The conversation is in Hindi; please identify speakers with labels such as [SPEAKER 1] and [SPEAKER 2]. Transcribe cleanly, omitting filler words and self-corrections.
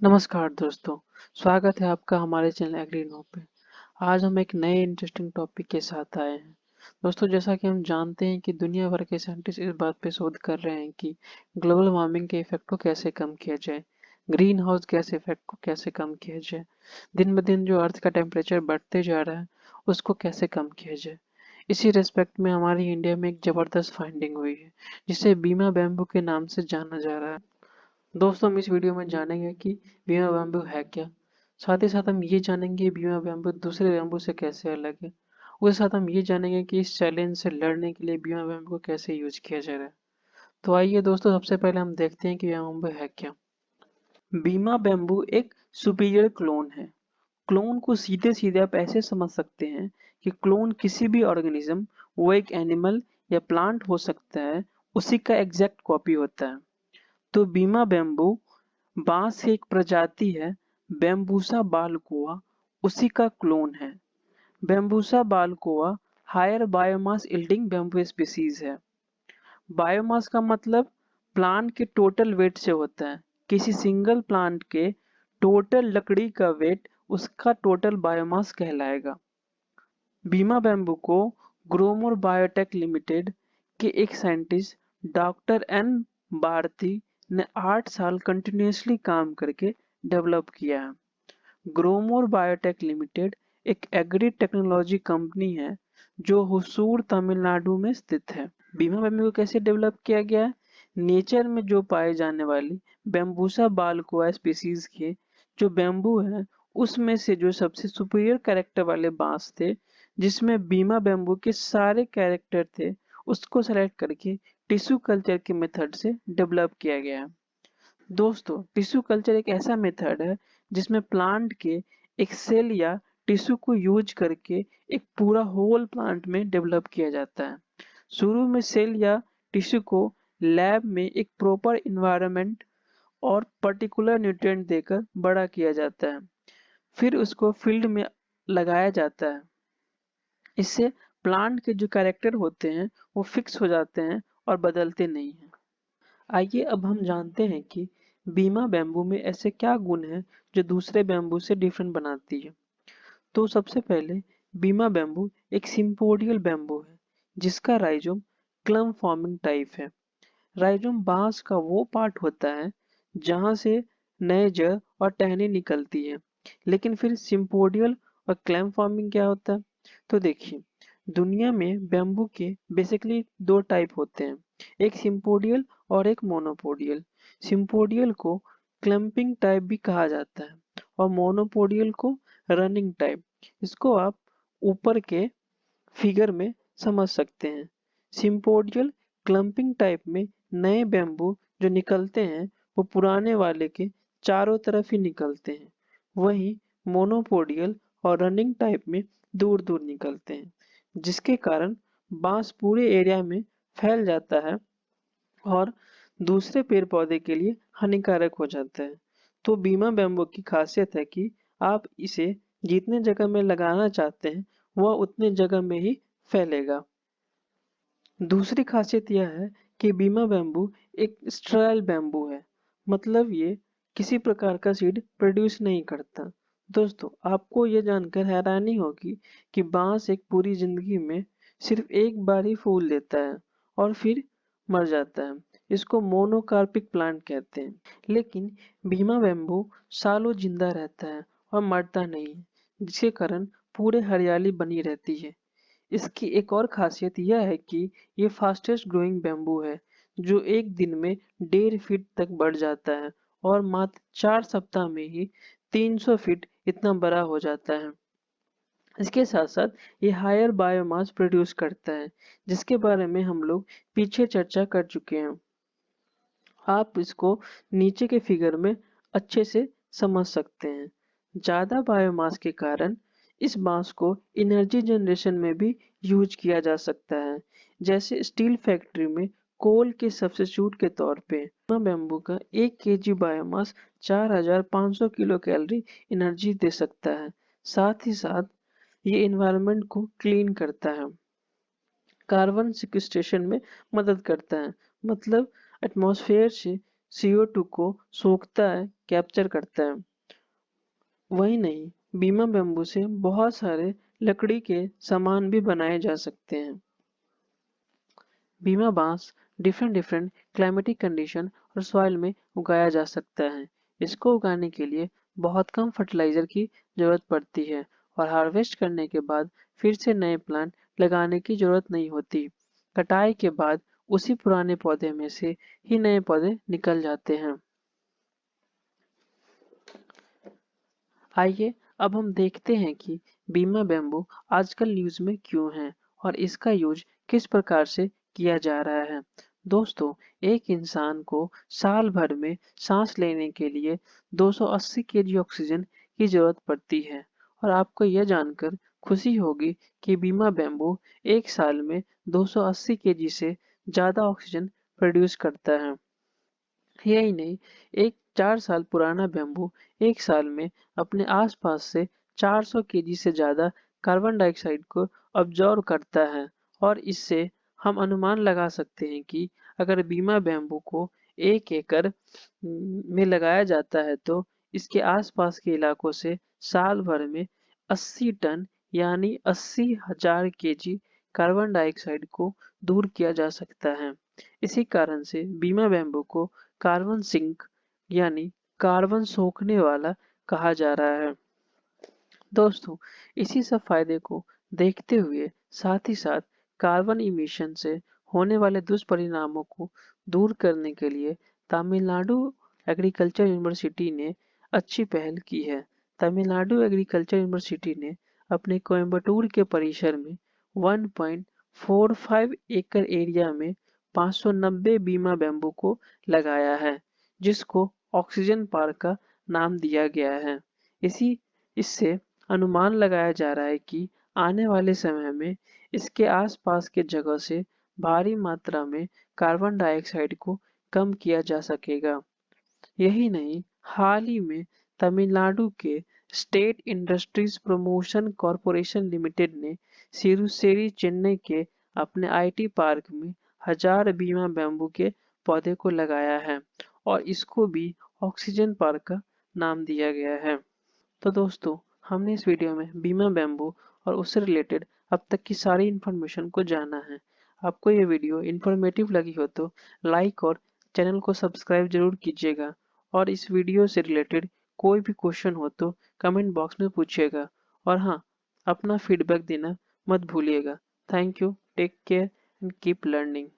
[SPEAKER 1] नमस्कार दोस्तों, स्वागत है आपका हमारे चैनल एग्री नो पे। आज हम एक नए इंटरेस्टिंग टॉपिक के साथ आए हैं। दोस्तों, जैसा कि हम जानते हैं कि दुनिया भर के साइंटिस्ट इस बात पे शोध कर रहे हैं कि ग्लोबल वार्मिंग के इफेक्ट को कैसे कम किया जाए, ग्रीन हाउस गैस इफेक्ट को कैसे कम किया जाए, दिन ब दिन जो अर्थ का टेम्परेचर बढ़ते जा रहा है उसको कैसे कम किया जाए। इसी रेस्पेक्ट में हमारी इंडिया में एक जबरदस्त फाइंडिंग हुई है जिसे बीमा बैम्बू के नाम से जाना जा रहा है। दोस्तों, हम इस वीडियो में जानेंगे कि बीमा बैम्बू है क्या। साथ ही साथ हम ये जानेंगे बीमा बैम्बू दूसरे बैम्बू से कैसे अलग है। उसके साथ हम ये जानेंगे कि इस चैलेंज से लड़ने के लिए बीमा बैम्बू को कैसे यूज किया जा रहा है। तो आइए दोस्तों, सबसे पहले हम देखते हैं कि बीमा बैम्बू है क्या। बीमा बैम्बू एक सुपीरियर क्लोन है। क्लोन को सीधे सीधे आप ऐसे समझ सकते हैं कि क्लोन किसी भी ऑर्गेनिज्म, वो एक एनिमल या प्लांट हो सकता है, उसी का एग्जैक्ट कॉपी होता है। तो बीमा बैम्बू बांस की एक प्रजाति है, बैम्बूसा बालकोआ, उसी का क्लोन है। Bambusa balcooa higher biomass yielding bamboo species है। बायोमास का मतलब प्लांट के टोटल वेट से होता है। किसी सिंगल प्लांट के टोटल लकड़ी का वेट उसका टोटल बायोमास कहलाएगा। बीमा बैम्बू को ग्रोमोर बायोटेक लिमिटेड के एक साइंटिस्ट डॉक्टर एन भारती ने 8 साल कंटिन्यूसली काम करके डेवलप किया है। ग्रोमोर बायोटेक लिमिटेड एक एग्री टेक्नोलॉजी कंपनी है जो हुसूर तमिलनाडु में स्थित है। बीमा बैम्बू को कैसे डेवलप किया गया है? नेचर में जो पाए जाने वाली बैम्बूसा बालकोआ स्पीसीज के जो बैम्बू है, उसमें से जो सबसे सुपीरियर कैरेक्टर वाले बांस थे, जिसमें बीमा बैम्बू के सारे कैरेक्टर थे, उसको सेलेक्ट करके टिश्यू कल्चर के मेथड से डेवलप किया गया है। दोस्तों, टिश्यू कल्चर एक ऐसा मेथड है जिसमें प्लांट के एक सेल या टिश्यू को यूज करके एक पूरा होल प्लांट में डेवलप किया जाता है। शुरू में सेल या टिश्यू को लैब में एक प्रॉपर इन्वायरमेंट और पर्टिकुलर न्यूट्रिएंट देकर बड़ा किया जाता है। फिर उसको फील्ड में लगाया जाता है। इससे प्लांट के जो कैरेक्टर होते हैं वो फिक्स हो जाते हैं और बदलते नहीं हैं। आइए अब हम जानते हैं कि बीमा बैम्बू में ऐसे क्या गुण हैं जो दूसरे बैम्बू से डिफरेंट बनाती है। तो सबसे पहले बीमा बैम्बू एक सिम्पोडियल बैम्बू है जिसका राइजोम क्लम फॉर्मिंग टाइप है। राइजोम बांस का वो पार्ट होता है जहां से नए जड़ और टहनी निकलती है। लेकिन फिर सिम्पोडियल और क्लैम फॉर्मिंग क्या होता है? तो देखिए, दुनिया में बैम्बू के बेसिकली दो टाइप होते हैं, एक सिम्पोडियल और एक मोनोपोडियल। सिम्पोडियल को क्लैंपिंग टाइप भी कहा जाता है और मोनोपोडियल को रनिंग टाइप। इसको आप ऊपर के फिगर में समझ सकते हैं। सिम्पोडियल क्लंपिंग टाइप में नए बैम्बू जो निकलते हैं वो पुराने वाले के चारों तरफ ही निकलते हैं। वहीं मोनोपोडियल और रनिंग टाइप में दूर दूर निकलते हैं, जिसके कारण बांस पूरे एरिया में फैल जाता है और दूसरे पेड़ पौधे के लिए हानिकारक हो जाता है। तो बीमा बैम्बू की खासियत है कि आप इसे जितने जगह में लगाना चाहते हैं वह उतने जगह में ही फैलेगा। दूसरी खासियत यह है कि बीमा बैम्बू एक स्टेराइल बैम्बू है, मतलब ये किसी प्रकार का सीड प्रोड्यूस नहीं करता। दोस्तों, आपको ये जानकर हैरानी होगी कि बांस एक पूरी जिंदगी में सिर्फ एक बार ही फूल देता है और फिर मर जाता है। इसको मोनोकार्पिक प्लांट कहते हैं। लेकिन बीमा बैम्बू सालों जिंदा रहता है और मरता नहीं है, जिसके कारण पूरे हरियाली बनी रहती है। इसकी एक और खासियत यह है कि ये फास्टेस्ट ग्रोइंग बैम्बू है जो एक दिन में 1.5 फीट तक बढ़ जाता है और मात्र 4 सप्ताह में ही 300 फीट इतना बड़ा हो जाता है। इसके साथ साथ ये हायर बायोमास प्रोड्यूस करता है, जिसके बारे में हम लोग पीछे चर्चा कर चुके हैं। आप इसको नीचे के फिगर में अच्छे से समझ सकते हैं। ज्यादा बायोमास के कारण इस बांस को एनर्जी जनरेशन में भी यूज किया जा सकता है, जैसे स्टील फैक्ट्री में कोल के सब्स्टिट्यूट के तौर पे। बैम्बू का 1 KG biomass 4500 kilo calorie energy दे सकता है। साथ ही साथ ये एनवायरनमेंट को क्लीन करता है, कार्बन सिक्वेस्ट्रेशन में मदद करता है, मतलब एटमॉस्फेयर से CO2 को सोखता है, कैप्चर करता है। वही नहीं, बीमा बैम्बू से बहुत सारे लकड़ी के सामान भी बनाए जा सकते हैं। बीमा बांस डिफरेंट डिफरेंट क्लाइमेटिक कंडीशन और सॉइल में उगाया जा सकता है। इसको उगाने के लिए बहुत कम फर्टिलाइजर की जरूरत पड़ती है और हार्वेस्ट करने के बाद फिर से नए प्लांट लगाने की जरूरत नहीं होती। कटाई के बाद उसी पुराने पौधे में से ही नए पौधे निकल जाते हैं। आइए अब हम देखते हैं कि बीमा बैम्बू आजकल न्यूज़ में क्यों है और इसका यूज किस प्रकार से किया जा रहा है। दोस्तों, एक इंसान को साल भर में सांस लेने के लिए 280 केजी ऑक्सीजन की जरूरत पड़ती है और आपको यह जानकर खुशी होगी कि बीमा बैम्बू एक साल में 280 केजी से ज़्यादा ऑक्सीजन प्रोड्यूस करता है। यही नहीं, एक 4 साल पुराना बैम्बू एक साल में अपने आसपास से 400 केजी से ज़्यादा कार्बन डाइऑक्साइड को अब्जॉर्ब करता है और इससे हम अनुमान लगा सकते हैं कि अगर बीमा बैम्बू को 1 एकड़ में लगाया जाता है तो इसके आसपास के इलाकों से साल भर में 80 टन यानी 80,000 केजी कार्बन डाइऑक्साइड को दूर किया जा सकता है। इसी कारण से बीमा बैम्बू को कार्बन सिंक यानी कार्बन सोखने वाला कहा जा रहा है। दोस्तों, इसी सब फायदे को देखते हुए साथ ही साथ कार्बन इमिशन से होने वाले दुष्परिणामों को दूर करने के लिए तमिलनाडु एग्रीकल्चर यूनिवर्सिटी ने अच्छी पहल की है। तमिलनाडु एग्रीकल्चर यूनिवर्सिटी ने अपने कोयम्बटूर के परिसर में 1.45 एकड़ एरिया में 590 बीमा बैम्बू को लगाया है, जिसको ऑक्सीजन पार्क का नाम दिया गया है। इससे अनुमान लगाया जा रहा है कि आने वाले समय में इसके आसपास के जगह से भारी मात्रा में कार्बन डाइऑक्साइड को कम किया जा सकेगा। यही नहीं, हाल ही में तमिलनाडु के state industries promotion corporation limited ने सिरुसेरी चेन्नई के अपने IT पार्क में 1000 बीमा बैम्बू के पौधे को लगाया है और इसको भी ऑक्सीजन पार्क का नाम दिया गया है। तो दोस्तों, हमने इस वीडियो में बीमा बैम्बू और उससे रिलेटेड अब तक की सारी इन्फॉर्मेशन को जाना है। आपको ये वीडियो इन्फॉर्मेटिव लगी हो तो लाइक और चैनल को सब्सक्राइब जरूर कीजिएगा और इस वीडियो से रिलेटेड कोई भी क्वेश्चन हो तो कमेंट बॉक्स में पूछिएगा और हाँ, अपना फीडबैक देना मत भूलिएगा। Thank you, take care and keep learning.